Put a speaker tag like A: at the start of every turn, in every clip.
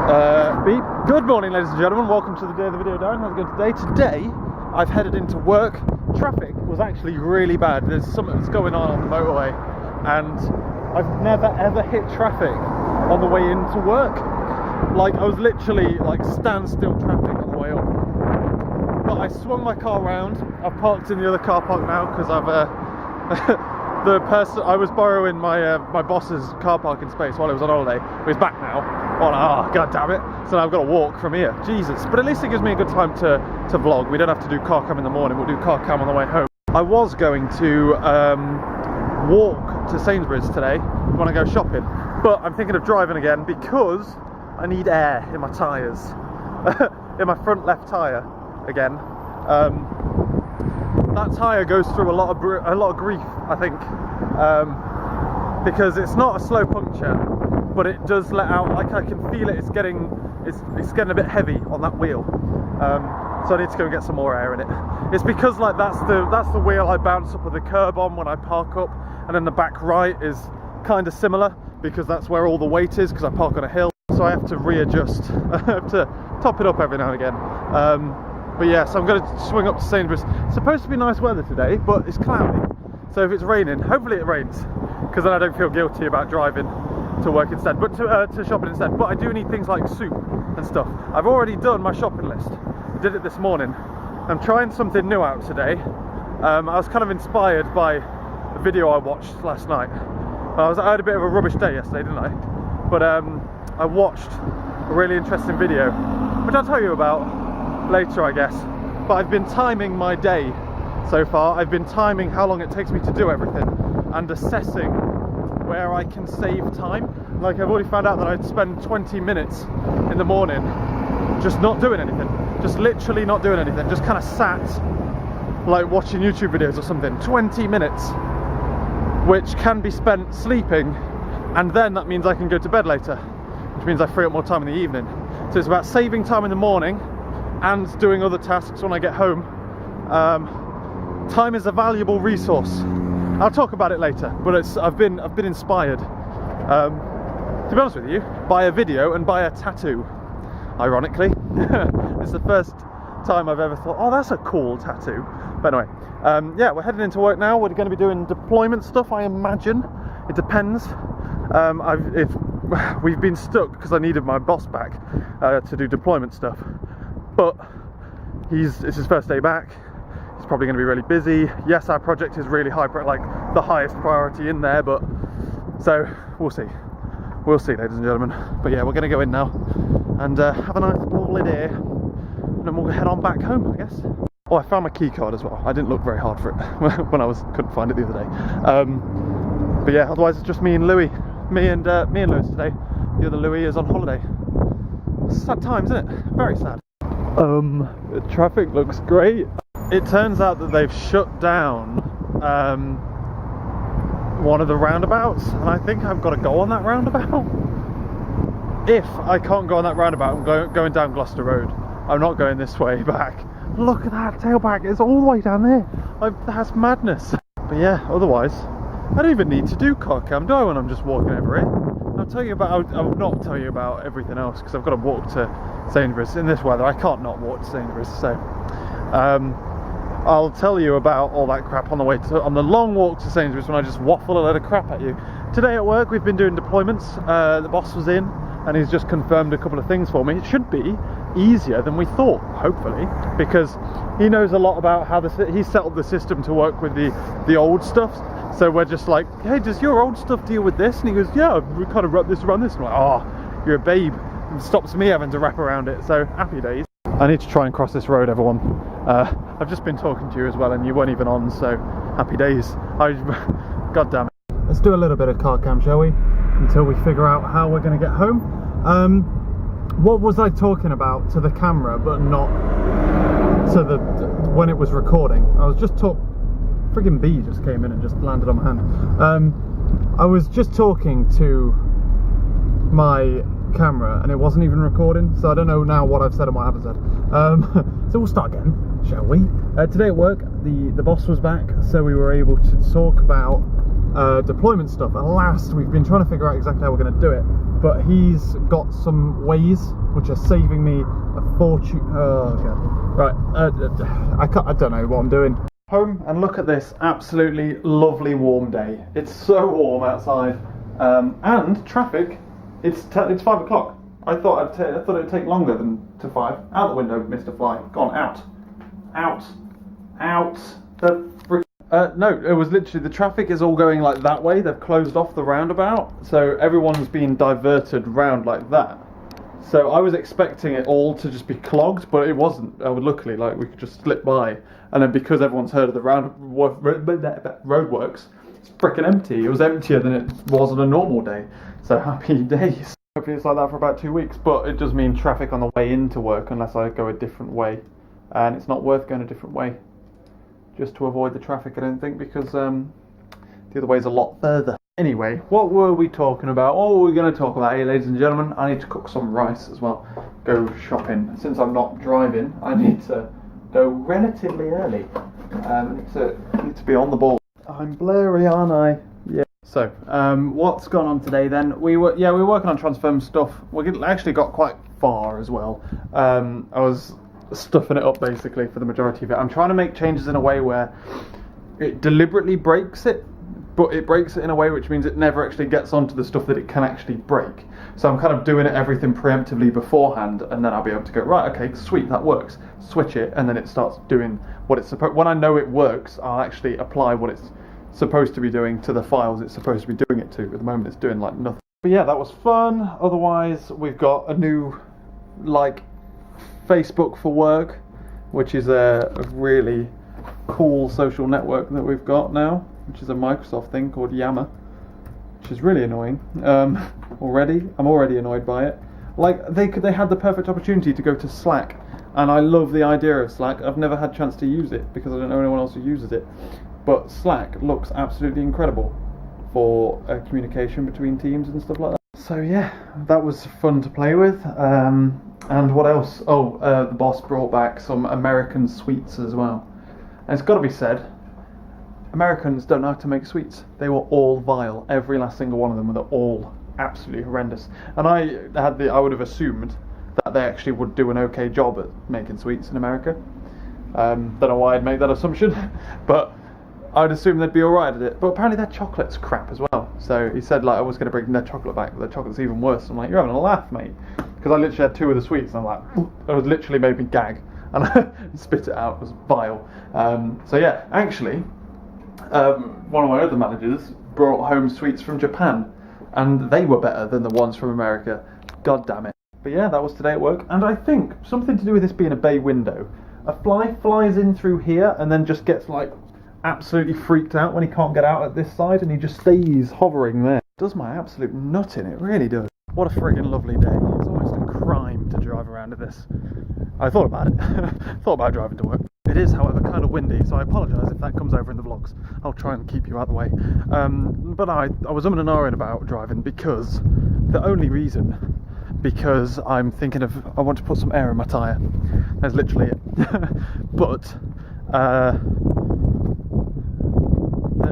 A: Beep. Good morning, ladies and gentlemen. Welcome to the day of the video, Darren. How's it going today? Today, I've headed into work. Traffic was actually really bad. There's something that's going on the motorway, and I've never ever hit traffic on the way into work. Like, I was literally like standstill traffic on the way up. But I swung my car around. I've parked in the other car park now because I've the person I was borrowing my my boss's car parking space while I was on holiday. He's back now. Oh, god damn it. So now I've got to walk from here. Jesus. But at least it gives me a good time to vlog. We don't have to do car cam in the morning. We'll do car cam on the way home. I was going to walk to Sainsbury's today when I go shopping. But I'm thinking of driving again because I need air in my tyres. In my front left tyre again. That tyre goes through a lot of grief, I think. Because it's not a slow puncture, but it does let out, like I can feel it, it's getting a bit heavy on that wheel. So I need to go and get some more air in it. It's because like that's the wheel I bounce up with the curb on when I park up, and then the back right is kind of similar because that's where all the weight is because I park on a hill. So I have to readjust. I have to top it up every now and again. But yeah, so I'm going to swing up to Sainsbury's. It's supposed to be nice weather today, but it's cloudy. So if it's raining, hopefully it rains, because then I don't feel guilty about driving to work instead, but to shopping instead. But I do need things like soup and stuff. I've already done my shopping list. I did it this morning. I'm trying something new out today. I was kind of inspired by a video I watched last night. I had a bit of a rubbish day yesterday, didn't I? But I watched a really interesting video, which I'll tell you about later, I guess. But I've been timing my day so far. I've been timing how long it takes me to do everything and assessing where I can save time. Like, I've already found out that I'd spend 20 minutes in the morning just not doing anything, just literally not doing anything, just kind of sat like watching YouTube videos or something. 20 minutes, which can be spent sleeping, and then that means I can go to bed later, which means I free up more time in the evening. So it's about saving time in the morning and doing other tasks when I get home. Time is a valuable resource. I'll talk about it later, but I've been inspired, to be honest with you, by a video and by a tattoo. Ironically, it's the first time I've ever thought, oh, that's a cool tattoo. But anyway, yeah, we're heading into work now. We're going to be doing deployment stuff, I imagine. It depends. We've been stuck because I needed my boss back to do deployment stuff. But it's his first day back. He's probably going to be really busy. Yes, our project is really high, like the highest priority in there, but so we'll see, ladies and gentlemen. But yeah, we're going to go in now and have a nice lovely day, and then we'll head on back home, I guess. Oh, I found my key card as well. I didn't look very hard for it when I couldn't find it the other day. But yeah, otherwise it's just me and Louis, me and Louis today. The other Louis is on holiday. Sad times, isn't it? Very sad. The traffic looks great. It turns out that they've shut down one of the roundabouts, and I think I've got to go on that roundabout. If I can't go on that roundabout, I'm going down Gloucester Road. I'm not going this way back. Look at that tailback, it's all the way down there. That's madness. But yeah, otherwise, I don't even need to do car cam, do I, when I'm just walking over it? I'll not tell you about everything else because I've got to walk to Sainsbury's. In this weather, I can't not walk to Sainsbury's, so I'll tell you about all that crap on the long walk to Sainsbury's when I just waffle a load of crap at you. Today at work we've been doing deployments. The boss was in and he's just confirmed a couple of things for me. It should be easier than we thought, hopefully, because he knows a lot about how he set up the system to work with the old stuff. So we're just like, hey, does your old stuff deal with this? And he goes, yeah, we kind of wrap this around this. And I'm like, oh, you're a babe. It stops me having to wrap around it. So happy days. I need to try and cross this road, everyone. I've just been talking to you as well, and you weren't even on, so happy days. God damn it. Let's do a little bit of car cam, shall we? Until we figure out how we're going to get home. What was I talking about to the camera, but not to when it was recording? I was just friggin' bee just came in and just landed on my hand. I was just talking to my camera and it wasn't even recording, so I don't know now what I've said and what I haven't said. So we'll start again, shall we? Today at work, the boss was back, so we were able to talk about deployment stuff. At last, we've been trying to figure out exactly how we're going to do it, but he's got some ways which are saving me a fortune. Oh god! Right, I don't know what I'm doing. Home and look at this absolutely lovely warm day. It's so warm outside, and traffic. It's 5 o'clock. I thought it would take longer than to 5. Out the window, Mr. Fly. Gone out. No, it was literally the traffic is all going like that way. They've closed off the roundabout, so everyone's been diverted round like that. So I was expecting it all to just be clogged, but it wasn't. Luckily, like we could just slip by, and then because everyone's heard of the roadworks, it's freaking empty. It was emptier than it was on a normal day. So happy days. Hopefully it's like that for about 2 weeks, but it does mean traffic on the way into work unless I go a different way, and it's not worth going a different way just to avoid the traffic, I don't think, because the other way's a lot further. Anyway, what were we talking about? What were we going to talk about? Hey, ladies and gentlemen, I need to cook some rice as well. Go shopping. Since I'm not driving, I need to go relatively early. I need to be on the ball. I'm blurry, aren't I? Yeah. So, what's gone on today then? We're working on Transform stuff. We actually got quite far as well. I was stuffing it up basically for the majority of it. I'm trying to make changes in a way where it deliberately breaks it, but it breaks it in a way which means it never actually gets onto the stuff that it can actually break. So I'm kind of doing everything preemptively beforehand, and then I'll be able to go, right, okay, sweet, that works. Switch it, and then it starts doing what it's supposed. When I know it works, I'll actually apply what it's supposed to be doing to the files it's supposed to be doing it to. At the moment, it's doing like nothing. But yeah, that was fun. Otherwise, we've got a new Facebook for work, which is a really cool social network that we've got now, which is a Microsoft thing called Yammer, which is really annoying. Already, I'm already annoyed by it. Like they had the perfect opportunity to go to Slack, and I love the idea of Slack. I've never had a chance to use it because I don't know anyone else who uses it, but Slack looks absolutely incredible for communication between teams and stuff like that. So yeah, that was fun to play with. And what else? The boss brought back some American sweets as well. And it's got to be said, Americans don't know how to make sweets. They were all vile. Every last single one of them were all absolutely horrendous. And I would have assumed that they actually would do an okay job at making sweets in America. Don't know why I'd make that assumption, but I'd assume they'd be alright at it. But apparently their chocolate's crap as well. So he said I was going to bring their chocolate back, but their chocolate's even worse. I'm like, you're having a laugh, mate. Because I literally had 2 of the sweets, and I'm like, it was literally made me gag. And I spit it out. It was vile. So yeah, actually, one of my other managers brought home sweets from Japan, and they were better than the ones from America. God damn it. But yeah, that was today at work. And I think something to do with this being a bay window. A fly flies in through here and then just gets absolutely freaked out when he can't get out at this side, and he just stays hovering there. It does my absolute nut in, it really does. What a friggin' lovely day. It's almost a crime to drive around in this. I thought about it. Thought about driving to work. It is, however, kind of windy, so I apologise if that comes over in the vlogs. I'll try and keep you out of the way. But I was and ahhing about driving because I'm thinking I want to put some air in my tyre. That's literally it. But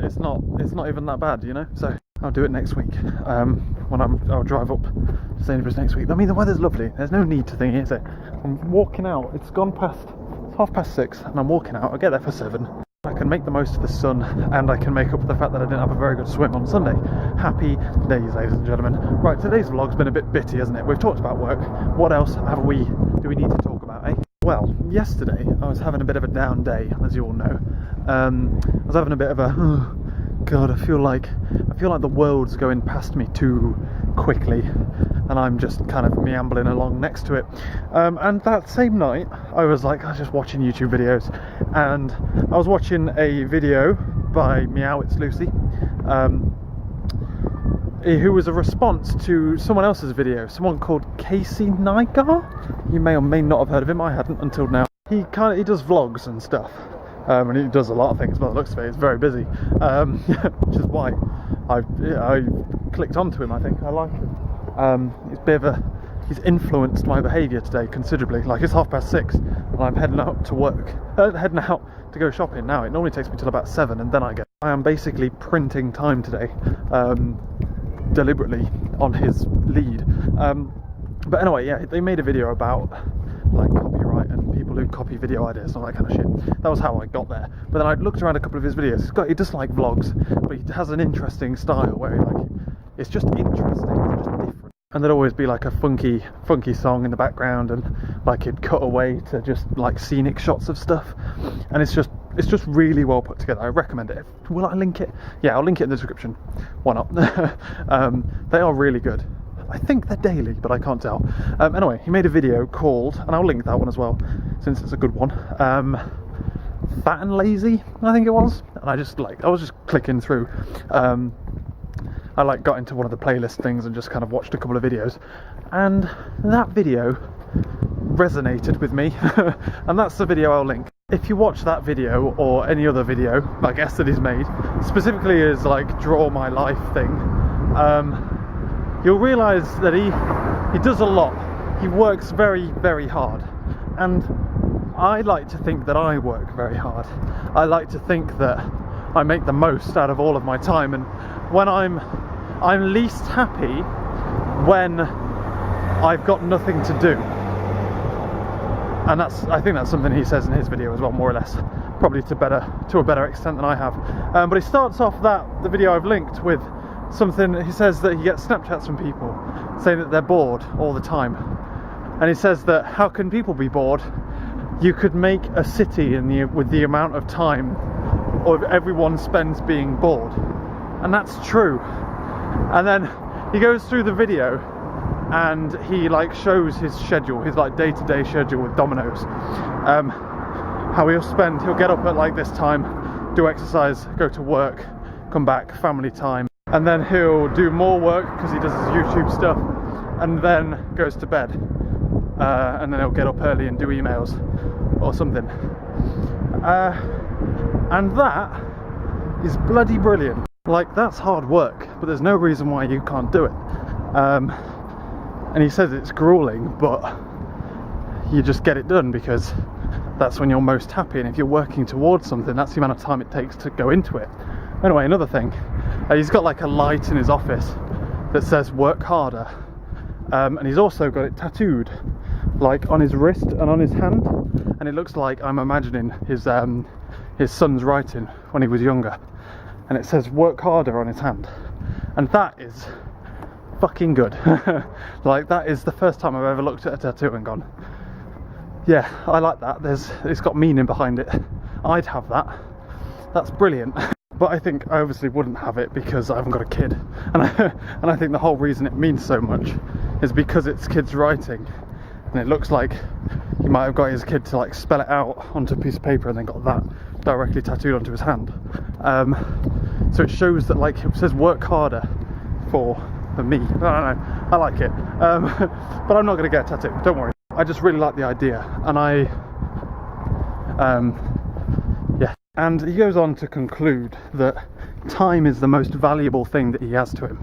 A: it's not even that bad, you know. So I'll do it next week. I'll drive up to Sainsbury's next week. I mean, the weather's lovely. There's no need to think, is it? I'm walking out. It's 6:30, and I'm walking out. I get there for 7. I can make the most of the sun, and I can make up for the fact that I didn't have a very good swim on Sunday. Happy days, ladies and gentlemen. Right, today's vlog's been a bit bitty, hasn't it? We've talked about work. What else do we need to talk about, eh? Well, yesterday I was having a bit of a down day, as you all know. I was having a bit of a God, I feel like the world's going past me too quickly, and I'm just kind of meambling along next to it. And that same night, I was just watching YouTube videos, and I was watching a video by Meow It's Lucy, who was a response to someone else's video, someone called Casey Nygar. You may or may not have heard of him. I hadn't until now. He does vlogs and stuff. And he does a lot of things by the looks of it. He's very busy, which is why I clicked onto him. I think I like him. He's influenced my behaviour today considerably. It's 6:30 and I'm heading out to work, heading out to go shopping now. It normally takes me till about 7, and then I am basically printing time today, deliberately on his lead, But anyway, yeah, they made a video about like copyright and people who copy video ideas and all that kind of shit. That was how I got there. But then I looked around a couple of his videos. He does like vlogs, but he has an interesting style where it's just interesting, it's just different. And there'd always be like a funky song in the background, and like he'd cut away to just like scenic shots of stuff. And it's just really well put together. I recommend it. Will I link it? Yeah, I'll link it in the description. Why not? They are really good. I think they're daily, but I can't tell. Anyway, he made a video called, and I'll link that one as well, since it's a good one. Fat and Lazy, I think it was. And I was just clicking through. I got into one of the playlist things and just kind of watched a couple of videos, and that video resonated with me. And that's the video I'll link. If you watch that video or any other video, I guess, that he's made, specifically his like draw my life thing, you'll realise that he does a lot. He works very, very hard, and I like to think that I work very hard. I like to think that I make the most out of all of my time, and when I'm least happy when I've got nothing to do. And I think that's something he says in his video as well, more or less, probably to a better extent than I have. But he starts off the video I've linked with something. He says that he gets Snapchats from people saying that they're bored all the time, and he says that how can people be bored? You could make a city with the amount of time or everyone spends being bored, and that's true. And then he goes through the video and he like shows his schedule, his like day-to-day schedule with Domino's. How he'll get up at like this time, do exercise, go to work, come back, family time, and then he'll do more work because he does his YouTube stuff, and then goes to bed, and then he'll get up early and do emails or something. And that is bloody brilliant. Like, that's hard work, but there's no reason why you can't do it. And he says it's grueling, but you just get it done because that's when you're most happy, and if you're working towards something, that's the amount of time it takes to go into it. Anyway, another thing, he's got like a light in his office that says work harder, and he's also got it tattooed like on his wrist and on his hand, and it looks like I'm imagining his son's writing when he was younger, and it says work harder on his hand, and that is fucking good. Like, that is the first time I've ever looked at a tattoo and gone, yeah, I like that. It's got meaning behind it. I'd have that. That's brilliant. But I think I obviously wouldn't have it because I haven't got a kid, and I think the whole reason it means so much is because it's kids writing, and it looks like he might have got his kid to like spell it out onto a piece of paper and then got that directly tattooed onto his hand. So it shows that, like, it says work harder for me. I don't know, I like it. But I'm not going to get a tattoo, don't worry. I just really like the idea, and yeah. And he goes on to conclude that time is the most valuable thing that he has to him,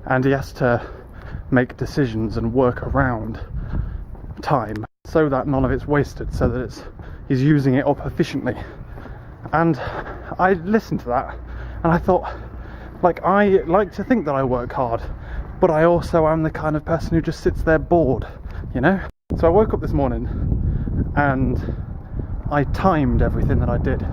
A: and he has to make decisions and work around time so that none of it's wasted, so that he's using it up efficiently. And I listened to that and I thought, like, I like to think that I work hard, but I also am the kind of person who just sits there bored, you know? So I woke up this morning and I timed everything that I did.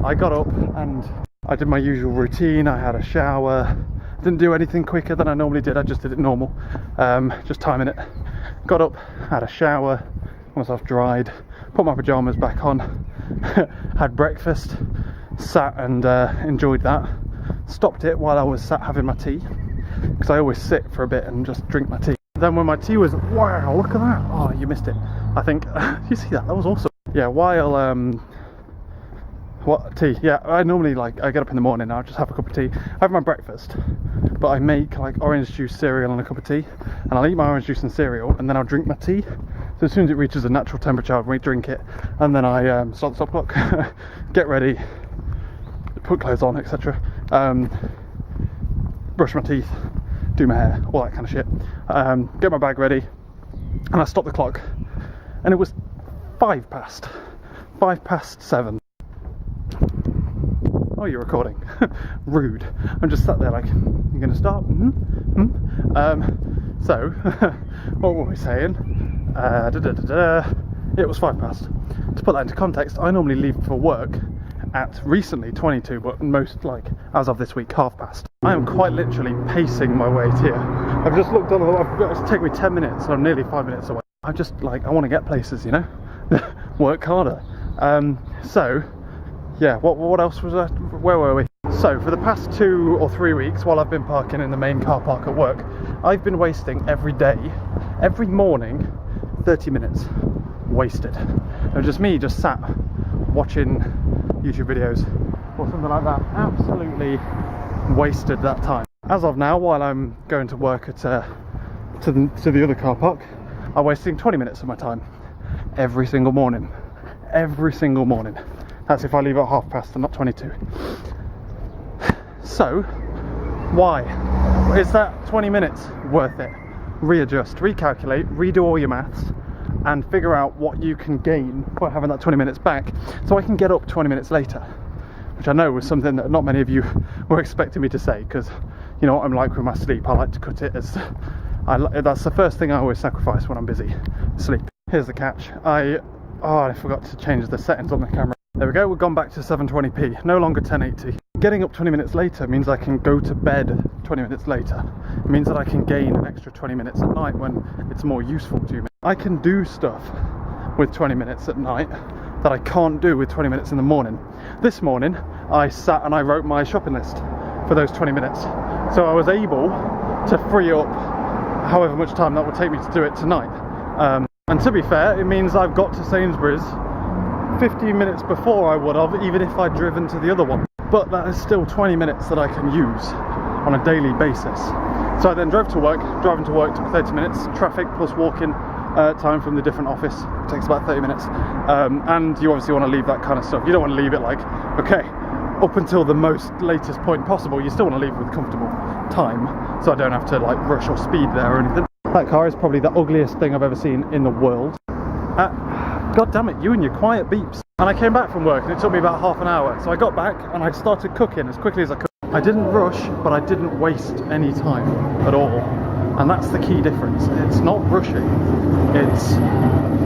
A: I got up and I did my usual routine. I had a shower, didn't do anything quicker than I normally did, I just did it normal, just timing it. Got up, had a shower, got myself dried, put my pyjamas back on, had breakfast, sat and enjoyed that. Stopped it while I was sat having my tea, because I always sit for a bit and just drink my tea. Then when my tea was, wow, look at that, oh, you missed it, I think. You see that was awesome. Yeah, while what tea? Yeah, I normally, like, I get up in the morning, I'll just have a cup of tea, I have my breakfast, but I make like orange juice cereal and a cup of tea, and I'll eat my orange juice and cereal, and then I'll drink my tea. So as soon as it reaches a natural temperature, I'll drink it, and then I start the stop clock, get ready, put clothes on, etc. Brush my teeth, do my hair, all that kind of shit. Get my bag ready, and I stop the clock, and it was 5 past 7. Oh, you're recording. Rude. I'm just sat there like, you gonna start? So, what were we saying? It was 5 past. To put that into context, I normally leave for work at recently 22, but most, like, as of this week, 1/2 past. I am quite literally pacing my way here. I've just looked on the, it's taken me 10 minutes, so I'm nearly 5 minutes away. I'm just like, I want to get places, you know? Work harder. So, yeah, what else was that? Where were we? So, for the past 2 or 3 weeks, while I've been parking in the main car park at work, I've been wasting every day, every morning, 30 minutes wasted. And just me just sat watching YouTube videos or something like that. Absolutely wasted that time. As of now, while I'm going to work at to the other car park, I'm wasting 20 minutes of my time every single morning. Every single morning. That's if I leave at 1/2 past and not 22. So, why? Is that 20 minutes worth it? Readjust, recalculate, redo all your maths, and figure out what you can gain by having that 20 minutes back, so I can get up 20 minutes later. Which I know was something that not many of you were expecting me to say, because you know what I'm like with my sleep. I like to cut it as... that's the first thing I always sacrifice when I'm busy. Sleep. Here's the catch. I forgot to change the settings on the camera. There we go, we've gone back to 720p, no longer 1080. Getting up 20 minutes later means I can go to bed 20 minutes later. It means that I can gain an extra 20 minutes at night when it's more useful to me. I can do stuff with 20 minutes at night that I can't do with 20 minutes in the morning. This morning, I sat and I wrote my shopping list for those 20 minutes. So I was able to free up however much time that would take me to do it tonight. And to be fair, it means I've got to Sainsbury's 15 minutes before I would have, even if I'd driven to the other one. But that is still 20 minutes that I can use on a daily basis. So I then drove to work. Driving to work took 30 minutes. Traffic plus walking time from the different office takes about 30 minutes. And you obviously want to leave that kind of stuff. You don't want to leave it like, okay, up until the most latest point possible. You still want to leave with comfortable time, so I don't have to like rush or speed there or anything. That car is probably the ugliest thing I've ever seen in the world. God damn it, you and your quiet beeps. And I came back from work and it took me about half an hour. So I got back and I started cooking as quickly as I could. I didn't rush, but I didn't waste any time at all. And that's the key difference. It's not rushing, it's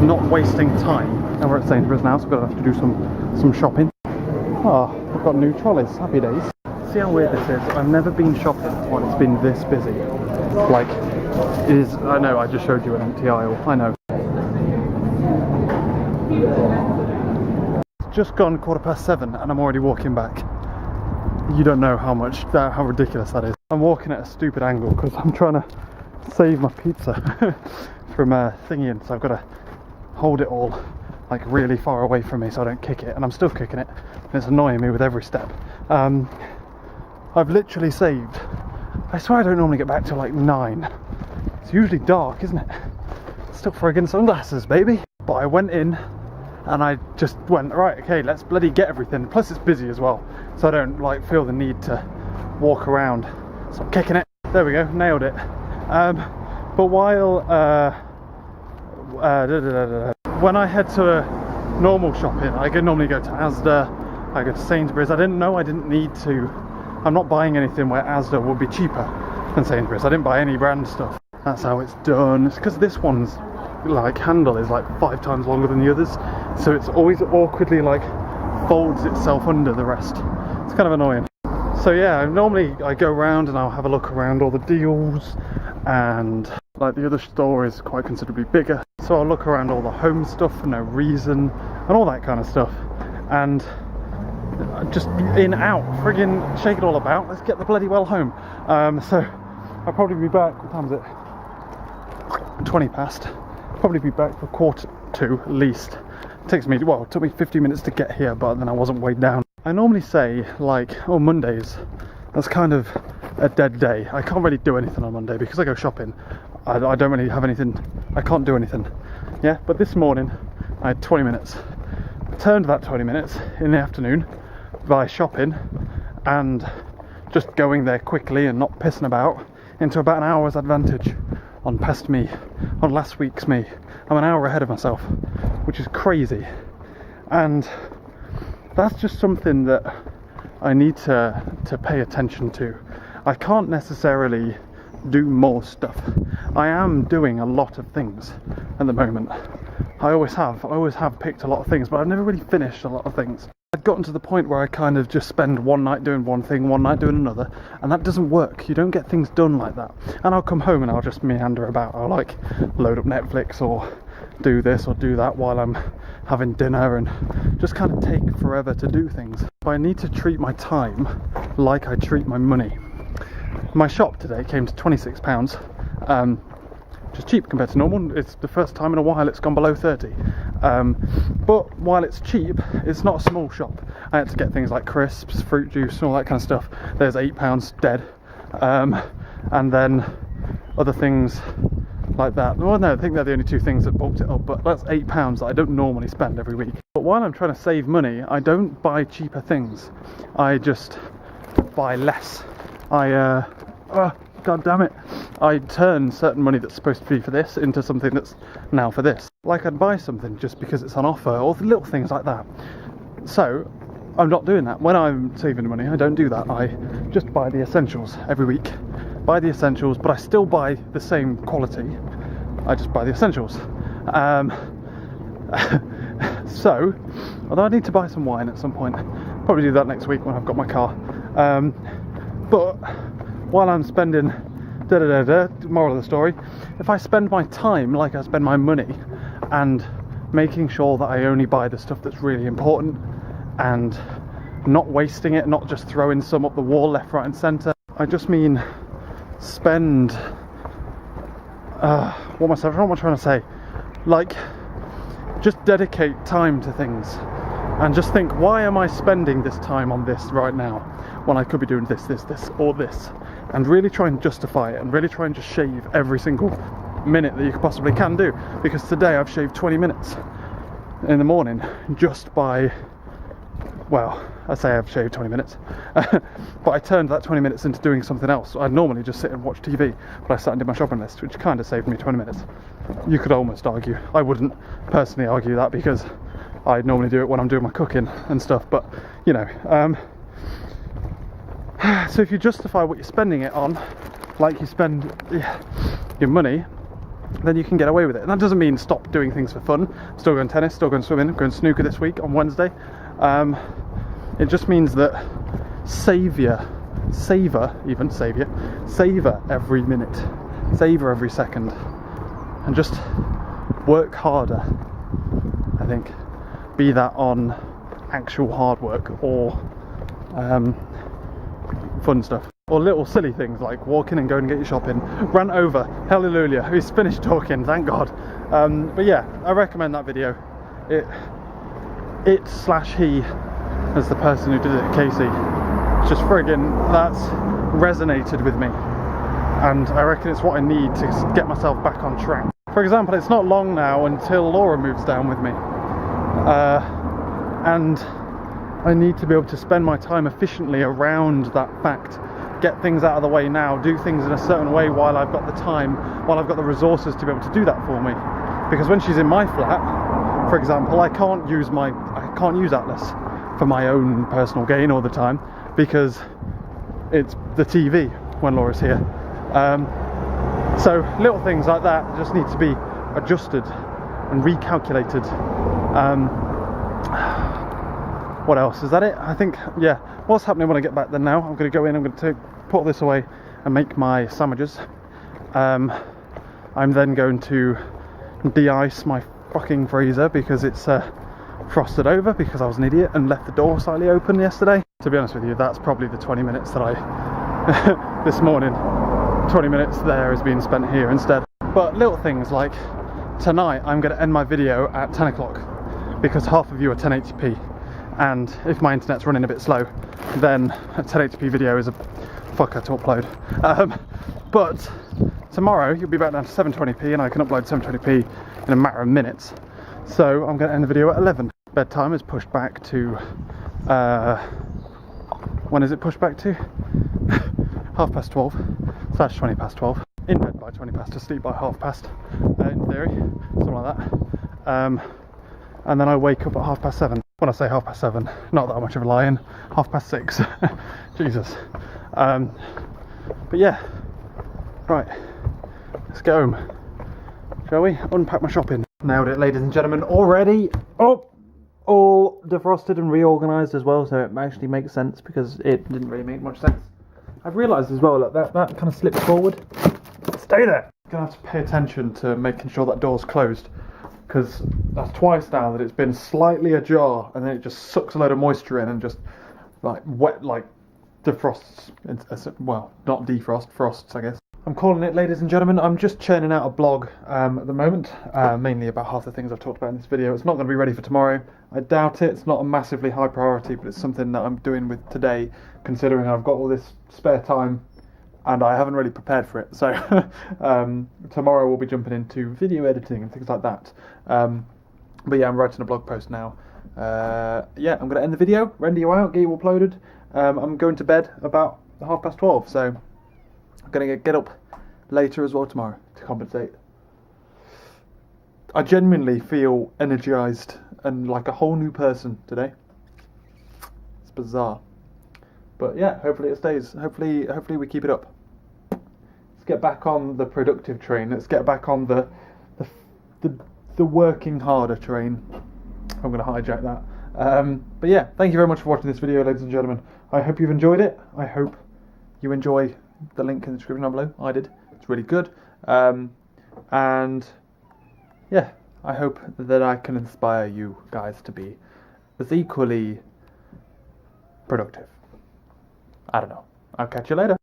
A: not wasting time. And we're at Sainsbury's now, so we're gonna have to do some shopping. Oh, I've got new trolleys, happy days. See how weird this is? I've never been shopping when it's been this busy. Like, I know, I just showed you an empty aisle, I know. It's just gone 7:15 and I'm already walking back. You don't know how ridiculous that is. I'm walking at a stupid angle because I'm trying to save my pizza from thingying, so I've got to hold it all like really far away from me so I don't kick it, and I'm still kicking it and it's annoying me with every step. I've literally saved, I swear I don't normally get back till like 9. It's usually dark, isn't it? Still friggin' sunglasses, baby. But I went in and I just went, right, okay, let's bloody get everything. Plus it's busy as well, so I don't like feel the need to walk around. So I'm kicking it. There we go, nailed it. But while when I head to normal shopping, I can normally go to Asda, I go to Sainsbury's. I didn't know I didn't need to. I'm not buying anything where Asda would be cheaper than Sainsbury's. I didn't buy any brand stuff. That's how it's done. It's because this one's like handle is like 5 times longer than the others, so it's always awkwardly like folds itself under the rest. It's kind of annoying. So yeah, normally I go around and I'll have a look around all the deals, and like the other store is quite considerably bigger, so I'll look around all the home stuff for no reason and all that kind of stuff, and just in, out, friggin' shake it all about. Let's get the bloody well home. So I'll probably be back, what time is it? 20 past. Probably be back for 1:45 at least. It took me 50 minutes to get here, but then I wasn't weighed down. I normally say like, oh, Mondays, that's kind of a dead day. I can't really do anything on Monday because I go shopping. I don't really have anything, I can't do anything. Yeah, but this morning I had 20 minutes. I turned that 20 minutes in the afternoon by shopping and just going there quickly and not pissing about into about an hour's advantage on past me, on last week's me. I'm an hour ahead of myself, which is crazy. And that's just something that I need to pay attention to. I can't necessarily do more stuff. I am doing a lot of things at the moment. I always have picked a lot of things, but I've never really finished a lot of things. I've gotten to the point where I kind of just spend one night doing one thing, one night doing another, and that doesn't work. You don't get things done like that. And I'll come home and I'll just meander about. I'll like load up Netflix or do this or do that while I'm having dinner, and just kind of take forever to do things. But I need to treat my time like I treat my money. My shop today came to £26, which is cheap compared to normal. It's the first time in a while it's gone below 30. But while it's cheap, it's not a small shop. I had to get things like crisps, fruit juice, and all that kind of stuff. There's £8 dead, and then other things like that. Well, no, I think they're the only two things that bulked it up, but that's £8 that I don't normally spend every week. But while I'm trying to save money, I don't buy cheaper things. I just buy less. God damn it, I turn certain money that's supposed to be for this into something that's now for this. Like I'd buy something just because it's on offer, or little things like that. So I'm not doing that. When I'm saving money, I don't do that. I just buy the essentials every week. Buy the essentials, but I still buy the same quality. I just buy the essentials. So, although I need to buy some wine at some point, probably do that next week when I've got my car. But while I'm spending moral of the story, if I spend my time like I spend my money, and making sure that I only buy the stuff that's really important, and not wasting it, not just throwing some up the wall left, right and centre. I just mean spend what am I trying to say? Like, just dedicate time to things, and just think, why am I spending this time on this right now when I could be doing this, or this? And really try and justify it, and really try and just shave every single minute that you possibly can do. Because today I've shaved 20 minutes in the morning just by, well, I say I've shaved 20 minutes, but I turned that 20 minutes into doing something else. I'd normally just sit and watch TV, but I sat and did my shopping list, which kind of saved me 20 minutes. You could almost argue. I wouldn't personally argue that, because I normally do it when I'm doing my cooking and stuff, but you know. So if you justify what you're spending it on, like you spend your money, then you can get away with it. And that doesn't mean stop doing things for fun. Still going tennis, still going swimming, going snooker this week on Wednesday. It just means that savor every minute, savor every second, and just work harder. I think, be that on actual hard work or fun stuff, or little silly things like walking and going and get your shopping. Rant over, hallelujah, he's finished talking, thank God. But yeah, I recommend that video. It slash he, as the person who did it, Casey, just friggin', that's resonated with me, and I reckon it's what I need to get myself back on track. For example, it's not long now until Laura moves down with me, and I need to be able to spend my time efficiently around that fact. Get things out of the way now, do things in a certain way while I've got the time, while I've got the resources to be able to do that for me. Because when she's in my flat, for example, I can't use Atlas for my own personal gain all the time, because it's the TV when Laura's here. So little things like that just need to be adjusted and recalculated. What else? Is that it? I think, yeah. What's happening when I get back then now? I'm going to go in, I'm going to put this away and make my sandwiches. I'm then going to de-ice my fucking freezer because it's frosted over, because I was an idiot and left the door slightly open yesterday. To be honest with you, that's probably the 20 minutes that I, this morning, 20 minutes there has been spent here instead. But little things like, tonight I'm going to end my video at 10 o'clock because half of you are 1080p. And if my internet's running a bit slow, then a 1080p video is a fucker to upload. But tomorrow you'll be back down to 720p, and I can upload 720p in a matter of minutes. So I'm going to end the video at 11. Bedtime is pushed back to, when is it pushed back to? 12:30 / 20 past 12. In bed by 20 past, to sleep by 12:30, in theory, something like that. And then I wake up at 7:30. When I say 7:30, not that much of a lie-in, 6:30. Jesus. But yeah, right, let's go home, shall we? Unpack my shopping. Nailed it, ladies and gentlemen, already. Oh, all defrosted and reorganised as well, so it actually makes sense because it didn't really make much sense. I've realised as well, look, that kind of slips forward. Stay there. I'm going to have to pay attention to making sure that door's closed, because that's twice now that it's been slightly ajar and then it just sucks a load of moisture in and just like wet, like defrosts. Well, not defrost, frosts, I guess. I'm calling it, ladies and gentlemen. I'm just churning out a blog at the moment, mainly about half the things I've talked about in this video. It's not going to be ready for tomorrow. I doubt it. It's not a massively high priority, but it's something that I'm doing with today, considering I've got all this spare time and I haven't really prepared for it. So tomorrow we'll be jumping into video editing and things like that. But yeah, I'm writing a blog post now. Yeah, I'm going to end the video, render you out, get you uploaded. I'm going to bed about 12:30, so I'm going to get up later as well tomorrow to compensate. I genuinely feel energised and like a whole new person today. It's bizarre. But yeah, hopefully it stays. Hopefully we keep it up. Let's get back on the productive train. Let's get back on the working harder train. I'm going to hijack that. But yeah, thank you very much for watching this video, ladies and gentlemen. I hope you've enjoyed it. I hope you enjoy the link in the description down below. I did. It's really good. And yeah, I hope that I can inspire you guys to be as equally productive. I don't know. I'll catch you later.